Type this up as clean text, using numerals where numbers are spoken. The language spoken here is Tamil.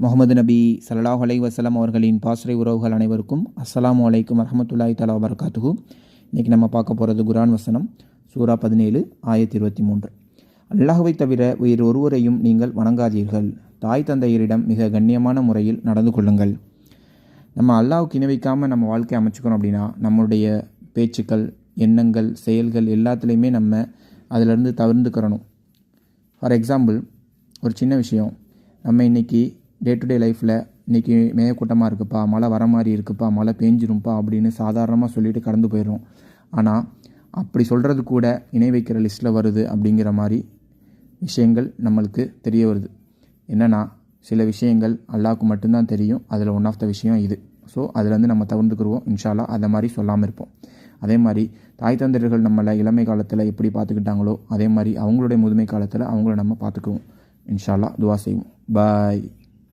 முகமது நபி ஸல்லல்லாஹு அலைஹி வஸல்லம் அவர்களின் பாஸ்ரை உறவுகள் அனைவருக்கும் அஸ்ஸலாமு அலைக்கும் வரஹ்மத்துல்லாஹி தஆலா வபரகாத்துஹு. இன்றைக்கி நம்ம பார்க்க போகிறது குர்ஆன் வசனம் சூரா 17 ஆயத் 23. அல்லாஹ்வை தவிர வேறு ஒருவரையும் நீங்கள் வணங்காதீர்கள், தாய் தந்தையரிடம் மிக கண்ணியமான முறையில் நடந்து கொள்ளுங்கள். நம்ம அல்லாஹ்வுக்கு இணை வைக்காமல் நம்ம வாழ்க்கையை அமைச்சுக்கணும் அப்படின்னா நம்மளுடைய பேச்சுக்கள், எண்ணங்கள், செயல்கள் எல்லாத்துலேயுமே நம்ம அதிலிருந்து தவிர்த்துக்கிறணும். ஃபார் எக்ஸாம்பிள், ஒரு சின்ன விஷயம், நம்ம இன்றைக்கி டே டு டே லைஃப்பில் இன்றைக்கி மேகக்கூட்டமாக இருக்குப்பா, மழை வர மாதிரி இருக்குப்பா, மழை பெஞ்சிரும்ப்பா அப்படின்னு சாதாரணமாக சொல்லிட்டு கடந்து போயிடுறோம். ஆனால் அப்படி சொல்கிறது கூட இணை வைக்கிற லிஸ்ட்டில் வருது அப்படிங்கிற மாதிரி விஷயங்கள் நம்மளுக்கு தெரிய வருது. என்னென்னா, சில விஷயங்கள் அல்லாஹ்வுக்கு மட்டும்தான் தெரியும். அதில் ஒன் ஆஃப் த விஷயம் இது. ஸோ அதுலேருந்து நம்ம தவிர்த்துக்குருவோம். இன்ஷா அல்லாஹ் அதை மாதிரி சொல்லாமல் இருப்போம். அதே மாதிரி தாய் தந்தையர்கள் நம்மளை இளமை காலத்தில் எப்படி பார்த்துக்கிட்டாங்களோ அதே மாதிரி அவங்களுடைய முதுமை காலத்தில் அவங்கள நம்ம பார்த்துக்குவோம். இன்ஷா அல்லாஹ் துவா செய்வோம். பாய்.